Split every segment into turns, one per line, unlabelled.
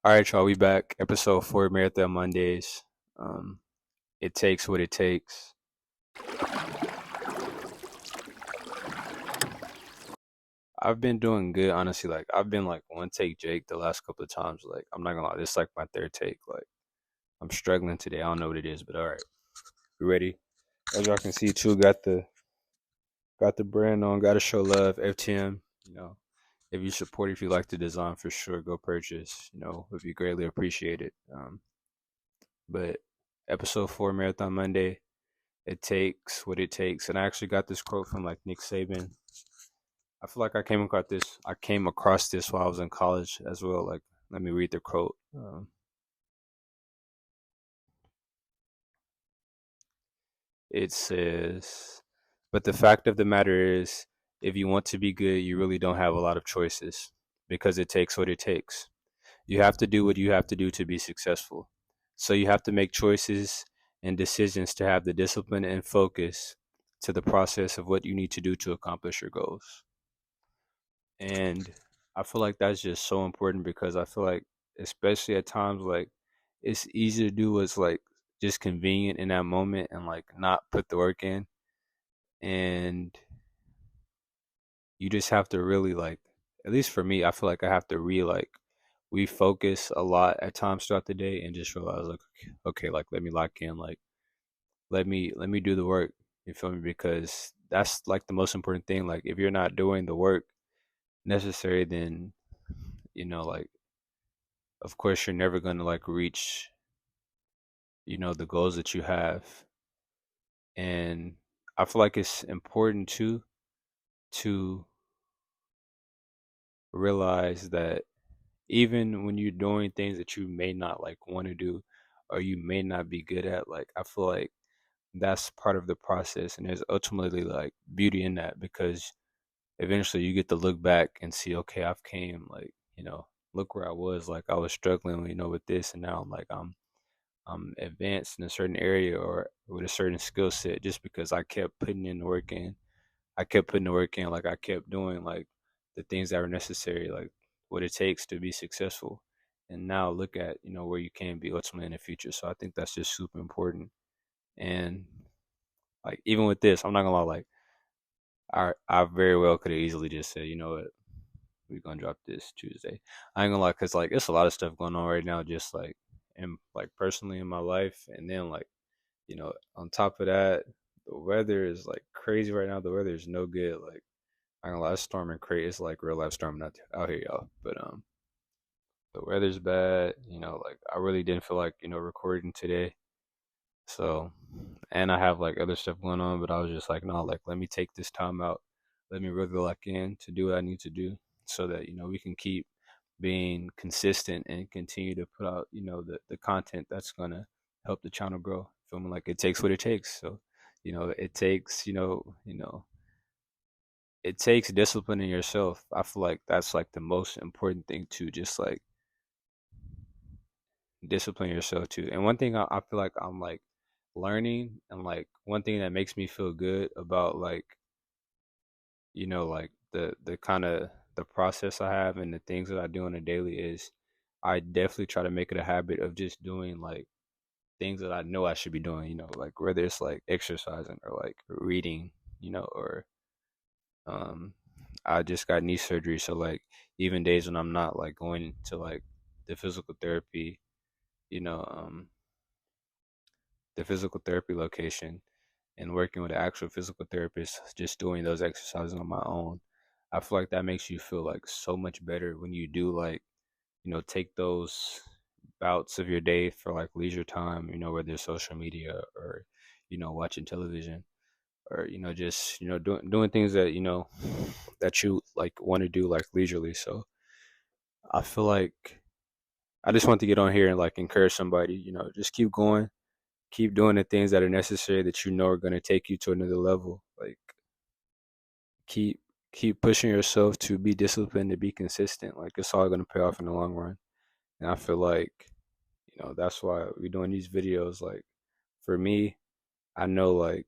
All right, y'all, we back. Episode 4, Marathon Mondays. Um, it takes what it takes. I've been doing good, honestly. Like, I've been like one take Jake the last couple of times. Like, I'm not gonna lie, this is like my third take. Like, I'm struggling today. I don't know what it is, but all right, we ready? As y'all can see, too, got the brand on. Got to show love. FTM. If you support, if you like the design, for sure, go purchase. Would be greatly appreciated. But episode 4, Marathon Monday. It takes what it takes. And I actually got this quote from like Nick Saban. I feel like I came across this while I was in college as well. Like, let me read the quote. It says, "But the fact of the matter is, if you want to be good, you really don't have a lot of choices because it takes what it takes. You have to do what you have to do to be successful. So you have to make choices and decisions to have the discipline and focus to the process of what you need to do to accomplish your goals." And I feel like that's just so important because I feel like, especially at times, like it's easy to do what's like just convenient in that moment and like not put the work in. And you just have to really like, at least for me, I feel like I have to we focus a lot at times throughout the day and just realize like, okay, like let me lock in, like let me do the work. You feel me? Because that's like the most important thing. Like if you're not doing the work necessary, then like of course you're never going to like reach the goals that you have. And I feel like it's important too to realize that even when you're doing things that you may not like want to do or you may not be good at, like I feel like that's part of the process, and there's ultimately like beauty in that because eventually you get to look back and see, okay, I've came, like look where I was, like I was struggling with this, and now I'm advanced in a certain area or with a certain skill set just because I kept putting in the work in. I kept putting the work in, like I kept doing like the things that were necessary, like what it takes to be successful. And now look at, where you can be ultimately in the future. So I think that's just super important. And like even with this, I'm not gonna lie, like I very well could have easily just said, you know what, we're gonna drop this Tuesday. I ain't gonna lie, cause like it's a lot of stuff going on right now, just like in like personally in my life, and then like on top of that, the weather is like crazy right now. The weather is no good. Like I ain't gonna lie, it's storming crazy. It's like real life storming out here, y'all. But the weather's bad. Like I really didn't feel like recording today. So, and I have like other stuff going on, but I was just like, no, like let me take this time out. Let me really lock in to do what I need to do, so that we can keep being consistent and continue to put out the content that's gonna help the channel grow. Feel me? Like it takes what it takes. So it takes it takes discipline in yourself. I feel like that's like the most important thing to just like discipline yourself too. And one thing I feel like I'm like learning, and like one thing that makes me feel good about like like the kind of the process I have and the things that I do on a daily is I definitely try to make it a habit of just doing like things that I know I should be doing, like whether it's like exercising or like reading, or um I just got knee surgery, so like even days when I'm not like going to like the physical therapy, you know, um the physical therapy location and working with an actual physical therapist, just doing those exercises on my own. I feel like that makes you feel like so much better when you do like, take those bouts of your day for like leisure time, whether it's social media or, watching television or, just, doing things that, that you like want to do like leisurely. So I feel like I just want to get on here and like encourage somebody, just keep going, keep doing the things that are necessary that are going to take you to another level. Like keep keep pushing yourself to be disciplined, to be consistent. Like it's all going to pay off in the long run. And I feel like that's why we're doing these videos. Like for me, I know like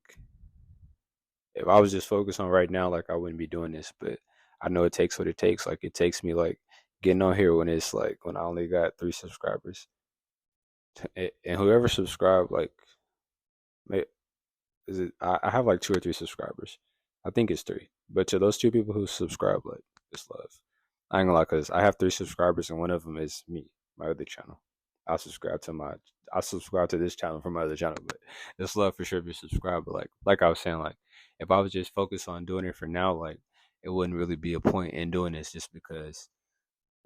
if I was just focused on right now, like I wouldn't be doing this. But I know it takes what it takes. Like it takes me like getting on here when it's like when I only got 3 subscribers. And whoever subscribed, like, is it? I have like 2 or 3 subscribers. I think it's 3. But to those 2 people who subscribe, like, it's love. I ain't gonna lie, cause I have 3 subscribers, and one of them is me, my other channel. I subscribe to my, I subscribe to this channel from my other channel, but it's love for sure if you subscribe. But like I was saying, like, if I was just focused on doing it for now, like, it wouldn't really be a point in doing this, just because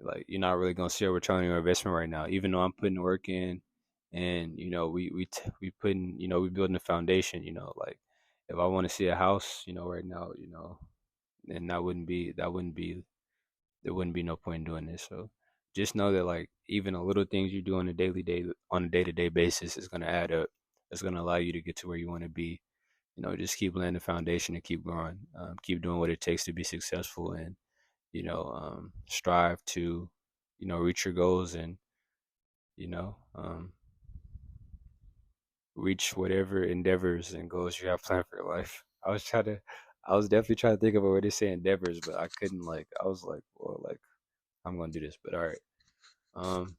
like you're not really gonna see a return on your investment right now. Even though I'm putting work in, and we putting, we building a foundation. Like, if I want to see a house, right now, then there wouldn't be no point in doing this. So just know that, like, even the little things you do on a day to day basis is gonna add up. It's gonna allow you to get to where you want to be. Just keep laying the foundation and keep growing. Keep doing what it takes to be successful, and strive to, reach your goals, and, you know, um, reach whatever endeavors and goals you have planned for your life. I was definitely trying to think of a way to say endeavors, but I couldn't. Like, I was like, well, like, I'm gonna do this, but all right. Um,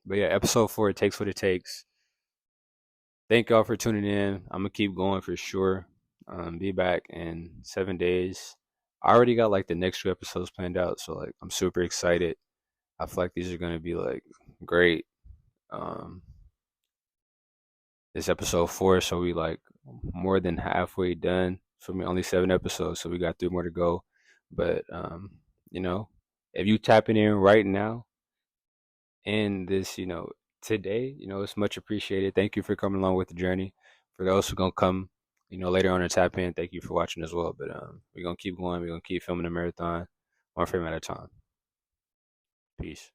but yeah, episode 4, it takes what it takes. Thank y'all for tuning in. I'm gonna keep going for sure. Be back in 7 days. I already got like the next 2 episodes planned out, so like I'm super excited. I feel like these are gonna be like great. Um, this episode 4, so we like more than halfway done. For me, only 7 episodes, so we got 3 more to go. But you know, if you tapping in right now in this, today, it's much appreciated. Thank you for coming along with the journey. For those who gonna come, later on and tap in, thank you for watching as well. But we're gonna keep going. We're gonna keep filming the marathon, one frame at a time. Peace.